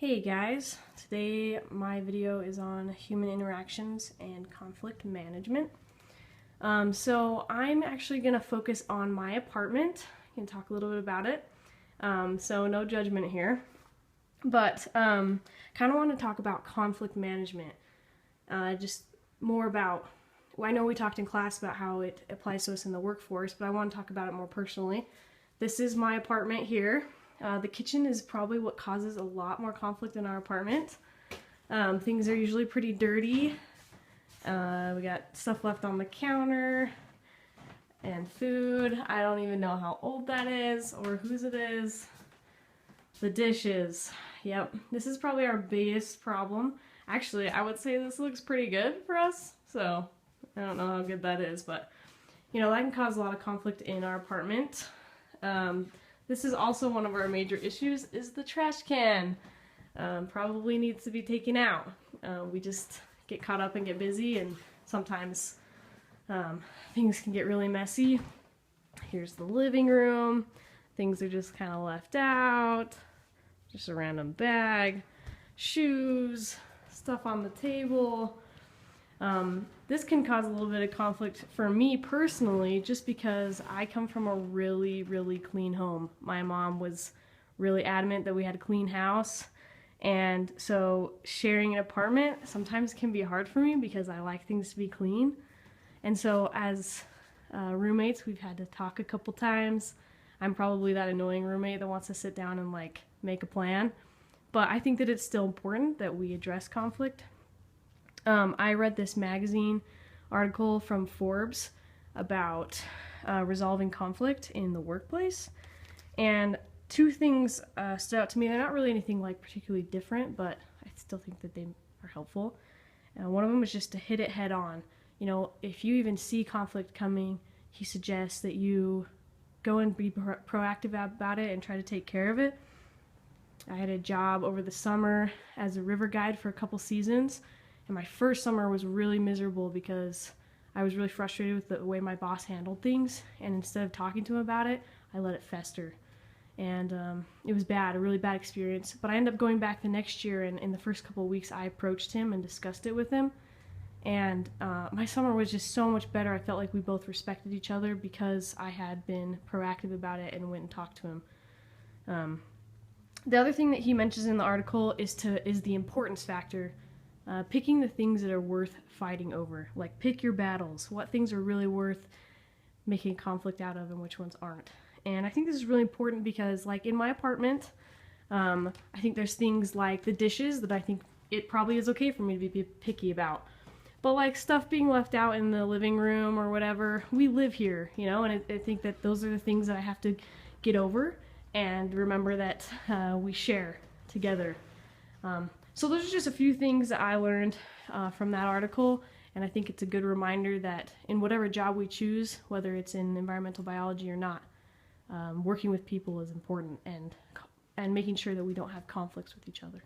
Hey guys, today my video is on human interactions and conflict management. So I'm actually going to focus on my apartment and talk a little bit about it. So no judgment here, but kind of want to talk about conflict management. Just more about, well, I know we talked in class about how it applies to us in the workforce, but I want to talk about it more personally. This is my apartment here. The kitchen is probably what causes a lot more conflict in our apartment. Things are usually pretty dirty. We got stuff left on the counter and food. I don't even know how old that is or whose it is. The dishes. Yep, this is probably our biggest problem. Actually, I would say this looks pretty good for us, so I don't know how good that is, but you know, that can cause a lot of conflict in our apartment. This is also one of our major issues, is the trash can. Probably needs to be taken out. We just get caught up and get busy, and sometimes things can get really messy. Here's the living room. Things are just kind of left out. Just a random bag. Shoes, stuff on the table. This can cause a little bit of conflict for me personally, just because I come from a really, really clean home. My mom was really adamant that we had a clean house, and so sharing an apartment sometimes can be hard for me because I like things to be clean. And so as roommates, we've had to talk a couple times. I'm probably that annoying roommate that wants to sit down and like make a plan, but I think that it's still important that we address conflict. I read this magazine article from Forbes about resolving conflict in the workplace, and two things stood out to me. They're not really anything like particularly different, but I still think that they are helpful. One of them is just to hit it head on. You know, if you even see conflict coming, he suggests that you go and be proactive about it and try to take care of it. I had a job over the summer as a river guide for a couple seasons. And my first summer was really miserable because I was really frustrated with the way my boss handled things. And instead of talking to him about it, I let it fester. And it was bad, a really bad experience. But I ended up going back the next year, and in the first couple of weeks, I approached him and discussed it with him. And my summer was just so much better. I felt like we both respected each other because I had been proactive about it and went and talked to him. The other thing that he mentions in the article is the importance factor. Picking the things that are worth fighting over. Like, pick your battles. What things are really worth making conflict out of and which ones aren't. And I think this is really important because, like, in my apartment, I think there's things like the dishes that I think it probably is okay for me to be picky about. But, like, stuff being left out in the living room or whatever, we live here, you know, and I think that those are the things that I have to get over and remember that we share together. So those are just a few things that I learned from that article, and I think it's a good reminder that in whatever job we choose, whether it's in environmental biology or not, working with people is important, and making sure that we don't have conflicts with each other.